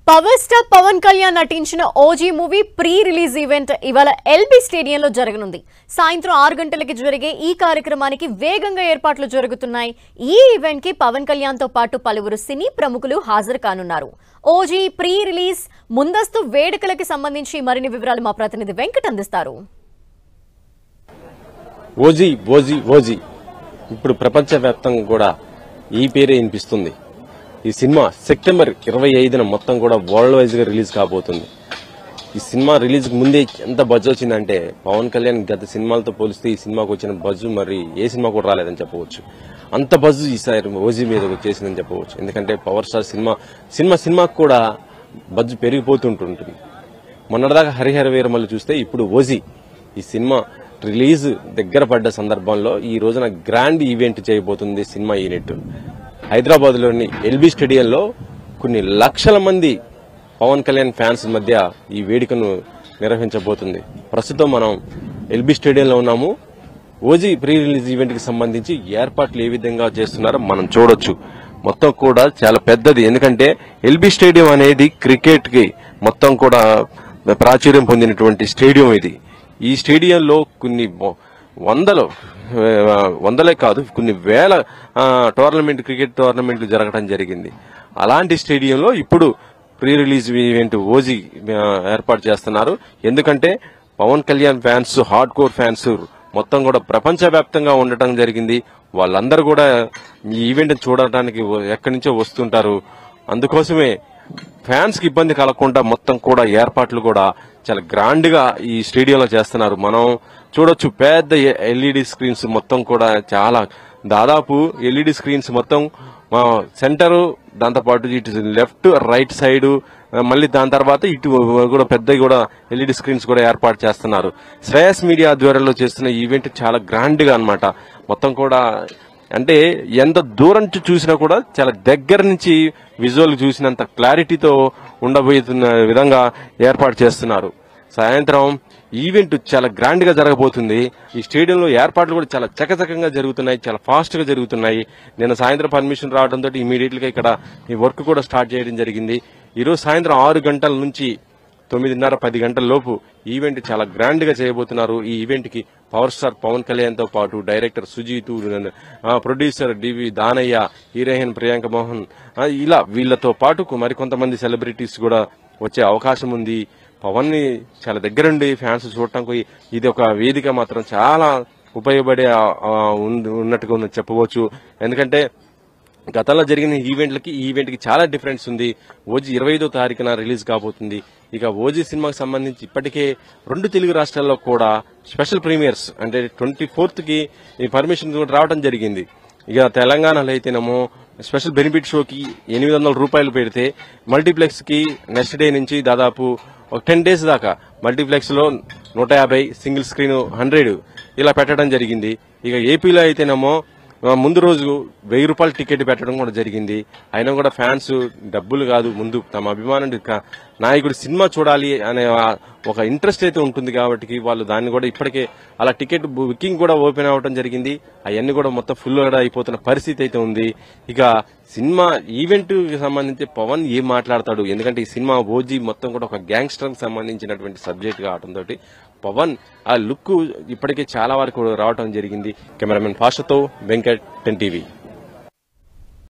Power star Pawan Kalyan నటించిన OG movie pre release event ఇవాళ LB స్టేడియంలో జరగనుంది. సాయంత్రం 6 గంటలకి జరిగే ఈ కార్యక్రమానికి వేగంగా ఏర్పాట్లు జరుగుతున్నాయి. ఈ ఈవెంట్ కి పవన్ కళ్యాణ్ తో పాటు పలువురు సినీ ప్రముఖులు హాజరు కానున్నారు. ఓజీ ప్రీ రిలీజ్ ముందస్తు వేడుకలకి సంబంధించి మరిన్ని వివరాలు మా ప్రతినిధి వెంకట్ అందిస్తారు. ఓజీ ఓజీ ఓజీ ఇప్పుడు ప్రపంచవ్యాప్తంగా కూడా ఈ పేరే వినిపిస్తుంది. ఈ సినిమా సెప్టెంబర్ 25న మొత్తం కూడా వరల్డ్ వైజ్ గా రిలీజ్ కాబోతుంది. ఈ సినిమా రిలీజ్ ముందే ఎంత బజ్ వచ్చిందంటే పవన్ కళ్యాణ్ గత సినిమాలతో పోలిస్తే ఈ సినిమాకు వచ్చిన బజ్ మరి ఏ సినిమా కూడా రాలేదని చెప్పవచ్చు. అంత బజ్ ఈసారి ఓజీ మీద వచ్చేసిందని చెప్పవచ్చు. ఎందుకంటే పవర్ స్టార్ సినిమాకు కూడా బజ్ పెరిగిపోతుంటుంది. మొన్నటిదాకా హరిహర వీరమల్లు చూస్తే ఇప్పుడు ఓజీ ఈ సినిమా రిలీజ్ దగ్గర పడ్డ సందర్భంలో ఈ రోజున గ్రాండ్ ఈవెంట్ చేయబోతుంది సినిమా యూనిట్. హైదరాబాద్ లోని ఎల్బీ స్టేడియంలో కొన్ని లక్షల మంది పవన్ కళ్యాణ్ ఫ్యాన్స్ మధ్య ఈ వేడుకను నిర్వహించబోతుంది. ప్రస్తుతం మనం ఎల్బీ స్టేడియంలో ఉన్నాము. ఓజీ ప్రీ రిలీజ్ ఈవెంట్ కి సంబంధించి ఏర్పాట్లు ఏ విధంగా చేస్తున్నారో మనం చూడొచ్చు. మొత్తం కూడా చాలా పెద్దది. ఎందుకంటే ఎల్బీ స్టేడియం అనేది క్రికెట్ కి మొత్తం కూడా ప్రాచుర్యం పొందినటువంటి స్టేడియం ఇది. ఈ స్టేడియంలో కొన్ని వందలే కాదు కొన్ని వేల క్రికెట్ టోర్నమెంట్లు జరగడం జరిగింది. అలాంటి స్టేడియంలో ఇప్పుడు ప్రీ రిలీజ్ ఈవెంట్ ఓజీ ఏర్పాటు చేస్తున్నారు. ఎందుకంటే Pawan Kalyan fans, hardcore fans మొత్తం కూడా ప్రపంచవ్యాప్తంగా ఉండటం జరిగింది. వాళ్ళందరూ కూడా ఈ ఈవెంట్ చూడటానికి ఎక్కడి నుంచో వస్తుంటారు. అందుకోసమే ఫ్యాన్స్ కి ఇబ్బంది కలగకుండా మొత్తం కూడా ఏర్పాట్లు కూడా చాలా గ్రాండ్ గా ఈ స్టేడియంలో చేస్తున్నారు. మనం చూడొచ్చు పెద్ద ఎల్ఈడి స్క్రీన్స్ మొత్తం కూడా చాలా దాదాపు ఎల్ఈడి స్క్రీన్స్ మొత్తం సెంటర్, దాంతోపాటు ఇటు లెఫ్ట్ రైట్ సైడ్, మళ్ళీ దాని తర్వాత ఇటు కూడా పెద్ద కూడా ఎల్ఈడి స్క్రీన్స్ కూడా ఏర్పాటు చేస్తున్నారు. శ్రేయస్ మీడియా ఆధ్వర్యంలో చేస్తున్న ఈవెంట్ చాలా గ్రాండ్ గా అన్నమాట. మొత్తం కూడా అంటే ఎంత దూరం నుంచి చూసినా కూడా చాలా దగ్గర నుంచి విజువల్ చూసినంత క్లారిటీతో ఉండబోతున్న విధంగా ఏర్పాటు చేస్తున్నారు. సాయంత్రం ఈవెంట్ చాలా గ్రాండ్ గా జరగబోతుంది. ఈ స్టేడియంలో ఏర్పాట్లు కూడా చాలా చకచకంగా జరుగుతున్నాయి, చాలా ఫాస్ట్ గా జరుగుతున్నాయి. నిన్న సాయంత్రం పర్మిషన్ రావడంతో ఇమీడియట్ గా ఇక్కడ ఈ వర్క్ కూడా స్టార్ట్ చేయడం జరిగింది. ఈ రోజు సాయంత్రం 6 గంటల నుంచి 9:30-10 గంటల లోపు ఈవెంట్ చాలా గ్రాండ్ గా చేయబోతున్నారు. ఈ ఈవెంట్ కి పవర్ స్టార్ పవన్ కళ్యాణ్ తో పాటు డైరెక్టర్ సుజీత్, ప్రొడ్యూసర్ డివి దానయ్య, హీరోయిన్ ప్రియాంక మోహన్, ఇలా వీళ్లతో పాటు మరికొంతమంది సెలబ్రిటీస్ కూడా వచ్చే అవకాశం ఉంది. పవన్ ని చాలా దగ్గరుండి ఫ్యాన్స్ చూడటానికి ఇది ఒక వేదిక మాత్రం చాలా ఉపయోగపడే ఉన్నట్టుగా ఉందని చెప్పవచ్చు. ఎందుకంటే గతంలో జరిగిన ఈవెంట్లకి ఈ ఈవెంట్ కి చాలా డిఫరెన్స్ ఉంది. ఓజీ 25వ తారీఖున రిలీజ్ కాబోతుంది. ఇక ఓజీ సినిమాకి సంబంధించి ఇప్పటికే 2 తెలుగు రాష్ట్రాల్లో కూడా స్పెషల్ ప్రీమియర్స్ అంటే 24th కి ఈ పర్మిషన్ కూడా రావడం జరిగింది. ఇక తెలంగాణలో అయితేనేమో స్పెషల్ బెనిఫిట్ షోకి 800 రూపాయలు పెడితే మల్టీప్లెక్స్ కి నెక్స్ట్ డే నుంచి దాదాపు ఒక 10 days దాకా మల్టీప్లెక్స్ లో 150, సింగిల్ స్క్రీన్ 100 ఇలా పెట్టడం జరిగింది. ఇక ఏపీలో అయితేనేమో ముందు రోజు 1000 రూపాయల టికెట్ పెట్టడం కూడా జరిగింది. అయినా కూడా ఫ్యాన్స్ డబ్బులు కాదు, ముందు తమ అభిమానుడి నాయకుడి సినిమా చూడాలి అనే ఒక ఇంట్రెస్ట్ అయితే ఉంటుంది కాబట్టి వాళ్ళు దాన్ని కూడా ఇప్పటికే అలా టికెట్ బుకింగ్ కూడా ఓపెన్ అవ్వడం జరిగింది. అవన్నీ కూడా మొత్తం ఫుల్ గా అయిపోతున్న పరిస్థితి అయితే ఉంది. ఇక సినిమా ఈవెంట్ కి సంబంధించి పవన్ ఏం మాట్లాడతాడు, ఎందుకంటే ఈ సినిమా ఓజీ మొత్తం కూడా ఒక గ్యాంగ్స్టర్ కి సంబంధించినటువంటి సబ్జెక్ట్ కావడంతో పవన్ ఆ లుక్ ఇప్పటికే చాలా వరకు రావడం జరిగింది. కెమెరామెన్ ఫాస్ట్తో వెంకట్, 10 TV.